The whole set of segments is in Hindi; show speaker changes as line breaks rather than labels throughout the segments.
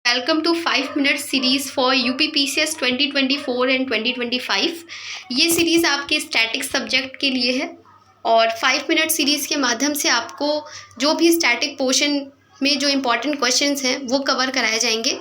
Welcome to 5 minute series for UPPCS 2024 and 2025। ये सीरीज़ आपके स्टैटिक सब्जेक्ट के लिए है और 5 मिनट सीरीज़ के माध्यम से आपको जो भी स्टैटिक पोर्शन में जो इम्पॉर्टेंट क्वेश्चंस हैं वो कवर कराए जाएंगे।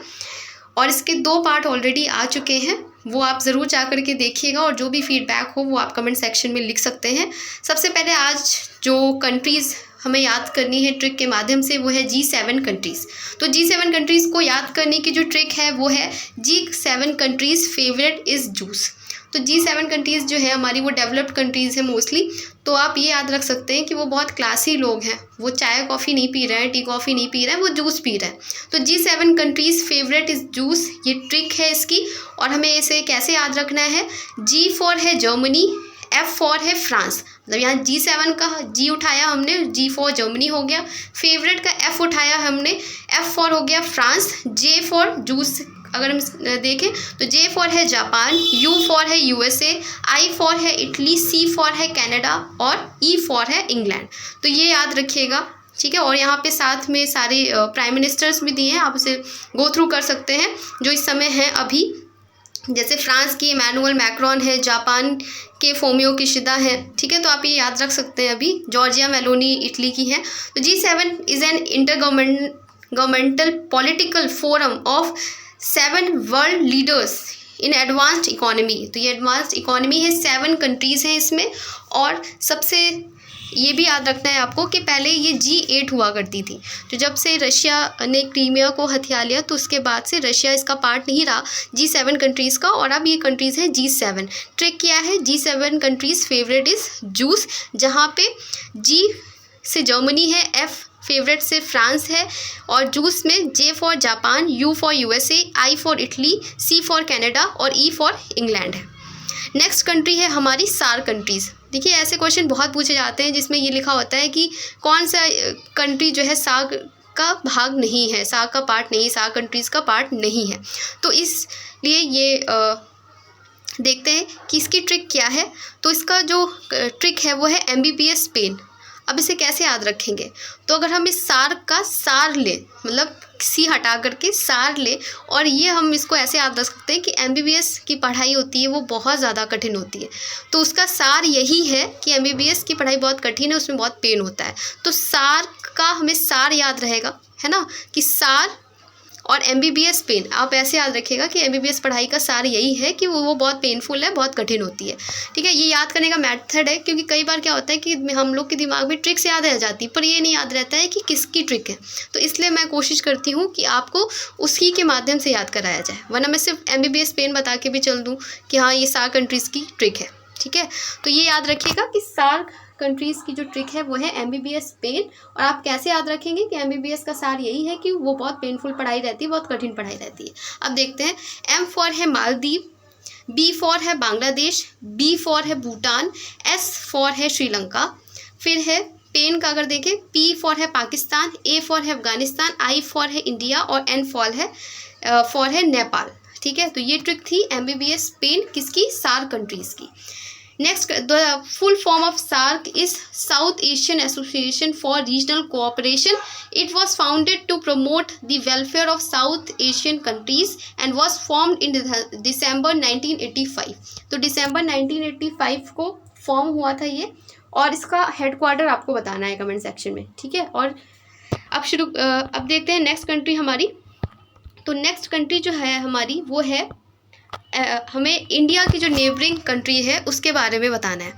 और इसके 2 पार्ट ऑलरेडी आ चुके हैं, वो आप ज़रूर जा कर के देखिएगा और जो भी फीडबैक हो वो आप कमेंट सेक्शन में लिख सकते हैं। सबसे पहले आज जो कंट्रीज़ हमें याद करनी है ट्रिक के माध्यम से वो है G7 कंट्रीज़। तो G7 कंट्रीज़ को याद करने की जो ट्रिक है वो है G7 countries favourite is juice. तो G7 कंट्रीज़ जो है हमारी वो डेवलप्ड कंट्रीज़ है मोस्टली, तो आप ये याद रख सकते हैं कि वो बहुत क्लासी लोग हैं, वो चाय कॉफ़ी नहीं पी रहे हैं, टी कॉफ़ी नहीं पी रहे हैं, वो जूस पी रहे हैं। तो G7 countries favourite is juice, ये ट्रिक है इसकी। और हमें इसे कैसे याद रखना है, G फॉर है जर्मनी, F फॉर है फ्रांस। मतलब यहाँ G7 का G उठाया हमने, G फॉर जर्मनी हो गया, फेवरेट का F उठाया हमने, F फॉर हो गया फ्रांस, J फॉर जूस अगर हम देखें तो J फॉर है जापान, U फॉर है USA, I फॉर है इटली, C फॉर है कनाडा और E फॉर है इंग्लैंड। तो ये याद रखिएगा, ठीक है। और यहाँ पे साथ में सारे प्राइम मिनिस्टर्स भी दिए हैं, आप इसे गो थ्रू कर सकते हैं जो इस समय हैं अभी। जैसे फ्रांस की इमैनुअल मैक्रोन है, जापान के फोमियो किशिदा है, ठीक है। तो आप ये याद रख सकते हैं। अभी जॉर्जिया मेलोनी इटली की है। तो G7 is an intergovernmental political forum of 7 world leaders in advanced economy. तो ये एडवांस्ड इकोनॉमी है, 7 कंट्रीज़ हैं इसमें। और सबसे ये भी याद रखना है आपको कि पहले ये G8 हुआ करती थी, तो जब से रशिया ने क्रीमिया को हथिया लिया तो उसके बाद से रशिया इसका पार्ट नहीं रहा G7 कंट्रीज़ का, और अब ये कंट्रीज़ हैं G7। ट्रिक क्या है, G7 countries favourite is juice, जहाँ पे G से जर्मनी है, F फेवरेट से फ्रांस है, और जूस में J for Japan, U for USA, I for Italy, C for Canada और E फॉर इंग्लैंड है। नेक्स्ट कंट्री है हमारी सार्क कंट्रीज़। देखिए ऐसे क्वेश्चन बहुत पूछे जाते हैं जिसमें ये लिखा होता है कि कौन सा कंट्री जो है सार्क का भाग नहीं है, सार्क का पार्ट नहीं, सार्क कंट्रीज़ का पार्ट नहीं है। तो इसलिए ये देखते हैं कि इसकी ट्रिक क्या है। तो इसका जो ट्रिक है वो है MBPS स्पेन। अब इसे कैसे याद रखेंगे, तो अगर हम इस सार्क का सार लें, मतलब सी हटा करके सार ले, और ये हम इसको ऐसे याद रख सकते हैं कि MBBS की पढ़ाई होती है वो बहुत ज़्यादा कठिन होती है। तो उसका सार यही है कि MBBS की पढ़ाई बहुत कठिन है, उसमें बहुत पेन होता है। तो सार का हमें सार याद रहेगा, है ना, कि सार और MBBS पेन। आप ऐसे याद रखिएगा कि MBBS पढ़ाई का सार यही है कि वो बहुत पेनफुल है, बहुत कठिन होती है, ठीक है। ये याद करने का मेथड है, क्योंकि कई बार क्या होता है कि हम लोग के दिमाग में ट्रिक्स याद रह जाती है पर ये नहीं याद रहता है कि किसकी ट्रिक है। तो इसलिए मैं कोशिश करती हूँ कि आपको उसी के माध्यम से याद कराया जाए, वरना मैं सिर्फ MBBS पेन बता के भी चल दूँ कि हाँ ये सार्क कंट्रीज़ की ट्रिक है, ठीक है। तो ये याद रखिएगा कि सार्क कंट्रीज़ की जो ट्रिक है वो है MBBS पेन। और आप कैसे याद रखेंगे कि MBBS का सार यही है कि वो बहुत पेनफुल पढ़ाई रहती है, बहुत कठिन पढ़ाई रहती है। अब देखते हैं, M फॉर है मालदीव, B फॉर है बांग्लादेश, B फॉर है भूटान, S फॉर है श्रीलंका। फिर है पेन का अगर देखें, P फॉर है पाकिस्तान, A फॉर है अफगानिस्तान, I फॉर है इंडिया और N फॉर है नेपाल, ठीक है। तो ये ट्रिक थी MBBS पेन किसकी, सार्क कंट्रीज़ की। Next, the full form of SAARC is South Asian Association for Regional Cooperation. It was founded to promote the welfare of South Asian countries and was formed in December 1985. तो December 1985 को फॉर्म हुआ था ये, और इसका हेडक्वार्टर आपको बताना है कमेंट सेक्शन में, ठीक है। और अब देखते हैं नेक्स्ट कंट्री हमारी। तो नेक्स्ट कंट्री जो है हमारी वो है हमें इंडिया की जो नेबरिंग कंट्री है उसके बारे में बताना है।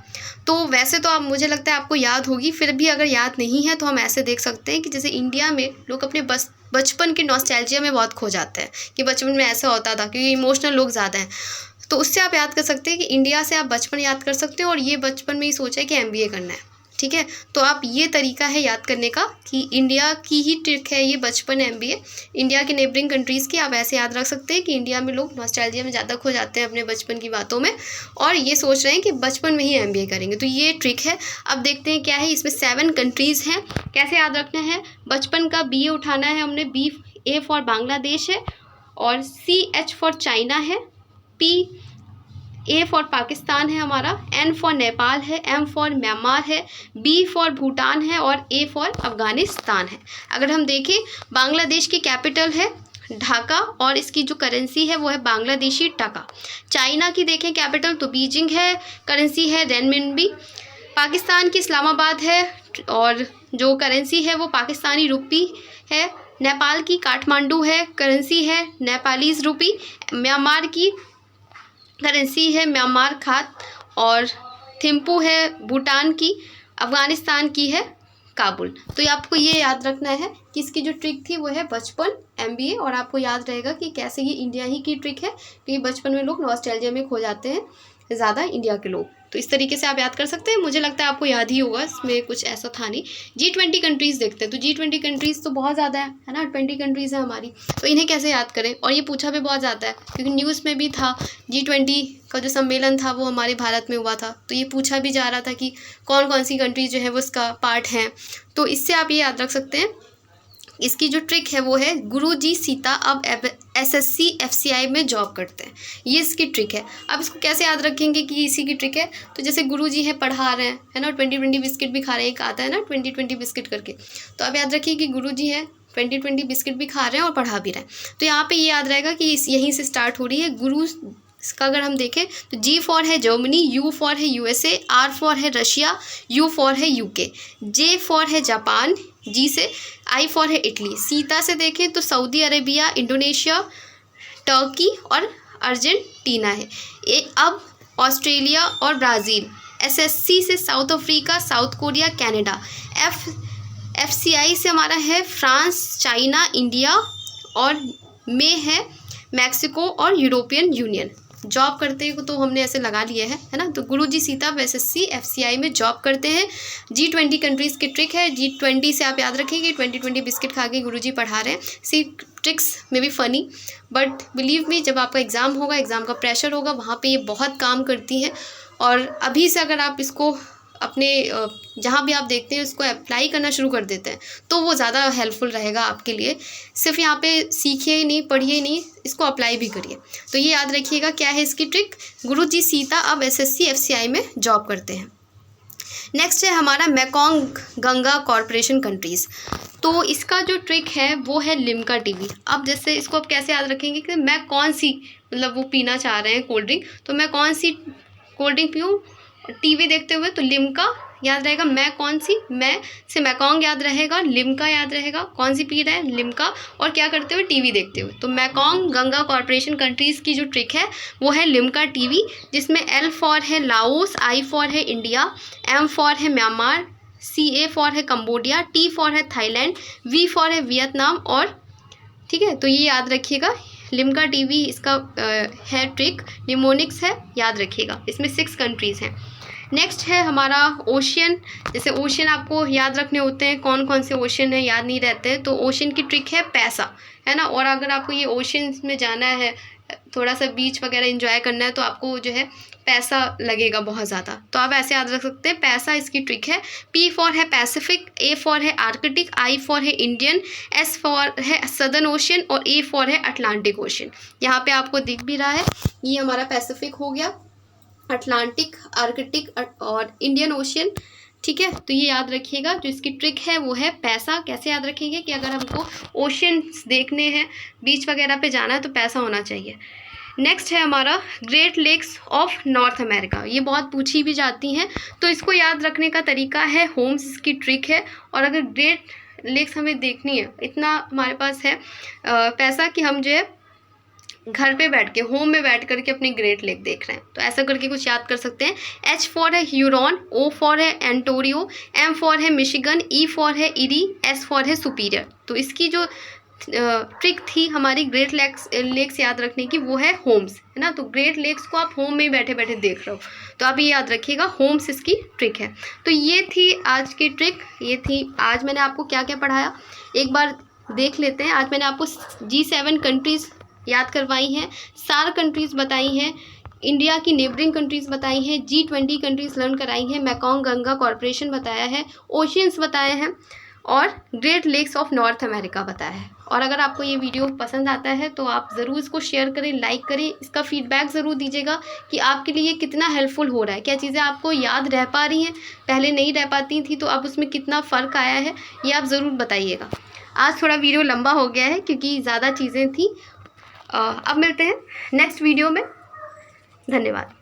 तो वैसे तो आप, मुझे लगता है आपको याद होगी, फिर भी अगर याद नहीं है तो हम ऐसे देख सकते हैं कि जैसे इंडिया में लोग अपने बचपन के नॉस्टैल्जिया में बहुत खो जाते हैं कि बचपन में ऐसा होता था, क्योंकि इमोशनल लोग ज़्यादा हैं। तो उससे आप याद कर सकते हैं कि इंडिया से आप बचपन याद कर सकते हो, और ये बचपन में ही सोचा है कि MBA करना है, ठीक है। तो आप ये तरीका है याद करने का कि इंडिया की ही ट्रिक है ये बचपन MBA, इंडिया के नेबरिंग कंट्रीज़ की। आप ऐसे याद रख सकते हैं कि इंडिया में लोग नॉस्टैल्जिया में ज़्यादा खो जाते हैं अपने बचपन की बातों में, और ये सोच रहे हैं कि बचपन में ही MBA करेंगे। तो ये ट्रिक है। अब देखते हैं क्या है इसमें। 7 कंट्रीज़ हैं, कैसे याद रखना है। बचपन का BA उठाना है हमने, A फॉर बांग्लादेश है, और CH फॉर चाइना है, A फॉर पाकिस्तान है हमारा, N फॉर नेपाल है, M फॉर म्यांमार है, B फॉर भूटान है और A फॉर अफगानिस्तान है। अगर हम देखें, बांग्लादेश की कैपिटल है ढाका और इसकी जो करेंसी है वो है बांग्लादेशी टका। चाइना की देखें कैपिटल तो बीजिंग है, करेंसी है रेनमिनबी। पाकिस्तान की इस्लामाबाद है और जो करेंसी है वो पाकिस्तानी रुपी है। नेपाल की काठमांडू है, करेंसी है नेपालीज रुपी। म्यांमार की करेंसी है म्यांमार खात और थिम्पू है भूटान की। अफ़गानिस्तान की है काबुल। तो आपको ये याद रखना है कि इसकी जो ट्रिक थी वो है बचपन MBA, और आपको याद रहेगा कि कैसे ये इंडिया ही की ट्रिक है, क्योंकि बचपन में लोग नॉस्टैल्जिया में खो जाते हैं ज़्यादा इंडिया के लोग। तो इस तरीके से आप याद कर सकते हैं। मुझे लगता है आपको याद ही होगा, इसमें कुछ ऐसा था नहीं। G20 कंट्रीज़ देखते हैं, तो G20 कंट्रीज़ तो बहुत ज़्यादा है ना, 20 कंट्रीज़ है हमारी, तो इन्हें कैसे याद करें। और ये पूछा भी बहुत जाता है क्योंकि न्यूज़ में भी था, G20 का जो सम्मेलन था वो हमारे भारत में हुआ था, तो ये पूछा भी जा रहा था कि कौन कौन सी कंट्रीज जो है वो इसका पार्ट हैं। तो इससे आप ये याद रख सकते हैं। इसकी जो ट्रिक है वो है गुरुजी सीता अब SSC FCI में जॉब करते हैं, ये इसकी ट्रिक है। अब इसको कैसे याद रखेंगे कि इसी की ट्रिक है। तो जैसे गुरुजी हैं पढ़ा रहे हैं, है ना, 20-20 बिस्किट भी खा रहे हैं, एक आता है ना 20-20 बिस्किट करके। तो अब याद रखिए कि गुरुजी हैं 20-20 बिस्किट भी खा रहे हैं और पढ़ा भी रहे हैं। तो यहाँ पे ये याद रहेगा कि यहीं से स्टार्ट हो रही है गुरु। इसका अगर हम देखें तो G फॉर है जर्मनी, U फॉर है USA, R फॉर है रशिया, U फॉर है UK, J फॉर है जापान, G से I फॉर है इटली। सीता से देखें तो सऊदी अरेबिया, इंडोनेशिया, टर्की और अर्जेंटीना है। अब ऑस्ट्रेलिया और ब्राज़ील। SSC से south Africa, south Korea, Canada. FCI से हमारा है फ्रांस, चाइना, इंडिया, और में है मैक्सिको और यूरोपियन यूनियन। जॉब करते हैं तो हमने ऐसे लगा लिए है ना। तो गुरुजी सीता SSC FCI में जॉब करते हैं। G20 कंट्रीज़ की ट्रिक है। G20 से आप याद रखेंगे 20-20 बिस्किट खा के गुरुजी पढ़ा रहे हैं। सी ट्रिक्स में भी फ़नी, बट बिलीव मी जब आपका एग्ज़ाम होगा, एग्ज़ाम का प्रेशर होगा, वहाँ पे ये बहुत काम करती हैं। और अभी से अगर आप इसको अपने जहाँ भी आप देखते हैं उसको अप्लाई करना शुरू कर देते हैं तो वो ज़्यादा हेल्पफुल रहेगा आपके लिए। सिर्फ यहाँ पे सीखिए ही नहीं, पढ़िए ही नहीं, इसको अप्लाई भी करिए। तो ये याद रखिएगा क्या है इसकी ट्रिक। गुरुजी सीता अब SSC FCI में जॉब करते हैं। नेक्स्ट है हमारा मेकोंग गंगा कॉरपोरेशन कंट्रीज़। तो इसका जो ट्रिक है वो है लिम्का टीवी। अब जैसे इसको आप कैसे याद रखेंगे कि मैं कौन सी, मतलब वो पीना चाह रहे हैं कोल्ड ड्रिंक, तो मैं कौन सी कोल्ड ड्रिंक पीऊँ टीवी देखते हुए, तो लिम्का याद रहेगा। मैं कौन सी, मैं से मैकोंग याद रहेगा, लिम्का याद रहेगा, कौन सी पी रहे हैं लिम्का, और क्या करते हुए टीवी देखते हुए। तो मैकोंग गंगा कॉरपोरेशन कंट्रीज़ की जो ट्रिक है वो है लिम्का टीवी, जिसमें L फॉर है लाओस, I फॉर है इंडिया, M फॉर है म्यांमार, CA फॉर है कंबोडिया, T फॉर है थाईलैंड, V फॉर है वियतनाम, और ठीक है। तो ये याद रखिएगा लिम्का टीवी इसका है ट्रिक। निमोनिक्स है, याद रखिएगा। इसमें 6 कंट्रीज़ हैं। नेक्स्ट है हमारा ओशियन। जैसे ओशियन आपको याद रखने होते हैं, कौन कौन से ओशियन है याद नहीं रहते हैं, तो ओशियन की ट्रिक है पैसा, है ना। और अगर आपको ये ओशियन में जाना है, थोड़ा सा बीच वगैरह एंजॉय करना है, तो आपको जो है पैसा लगेगा बहुत ज़्यादा। तो आप ऐसे याद रख सकते हैं, पैसा इसकी ट्रिक है। P फॉर है पैसिफिक, A फॉर है आर्कटिक, I फॉर है इंडियन, S फॉर है सदर्न ओशियन, और A फॉर है अटलांटिक ओशियन। यहाँ पे आपको दिख भी रहा है, ये हमारा पैसिफिक हो गया, अटलांटिक, आर्कटिक और इंडियन ओशियन, ठीक है। तो ये याद रखिएगा। जो इसकी ट्रिक है वो है पैसा। कैसे याद रखेंगे कि अगर हमको ओशियंस देखने हैं, बीच वगैरह पे जाना है, तो पैसा होना चाहिए। नेक्स्ट है हमारा Great Lakes of North America. ये बहुत पूछी भी जाती हैं, तो इसको याद रखने का तरीका है होम्स, इसकी ट्रिक है। और अगर ग्रेट लेक्स हमें देखनी है, इतना हमारे पास है पैसा कि हम जो है घर पे बैठ के, होम में बैठ करके अपनी ग्रेट लेक देख रहे हैं, तो ऐसा करके कुछ याद कर सकते हैं। H फॉर है ह्यूरॉन, O फॉर है एंटोरियो, M फॉर है मिशिगन, E फॉर है इरी, S फॉर है सुपीरियर। तो इसकी जो ट्रिक थी हमारी ग्रेट लेक्स याद रखने की, वो है होम्स, है ना। तो ग्रेट लेक्स को आप होम में ही बैठे बैठे देख रहे हो, तो आप ये याद रखिएगा, होम्स इसकी ट्रिक है। तो ये थी आज की ट्रिक, ये थी आज मैंने आपको क्या क्या पढ़ाया, एक बार देख लेते हैं। आज मैंने आपको G7 कंट्रीज़ याद करवाई हैं, सार कंट्रीज़ बताई हैं, इंडिया की नेबरिंग कंट्रीज़ बताई हैं, G20 कंट्रीज़ लर्न कराई हैं, मैकोंग गंगा कॉरपोरेशन बताया है, ओशियंस बताए हैं, और Great Lakes of North America बताया है। और अगर आपको ये वीडियो पसंद आता है तो आप ज़रूर इसको शेयर करें, लाइक करें, इसका फीडबैक ज़रूर दीजिएगा कि आपके लिए कितना हेल्पफुल हो रहा है, क्या चीज़ें आपको याद रह पा रही हैं, पहले नहीं रह पाती थी, तो अब उसमें कितना फ़र्क आया है, ये आप ज़रूर बताइएगा। आज थोड़ा वीडियो लंबा हो गया है क्योंकि ज़्यादा चीज़ें थी। अब मिलते हैं नेक्स्ट वीडियो में। धन्यवाद।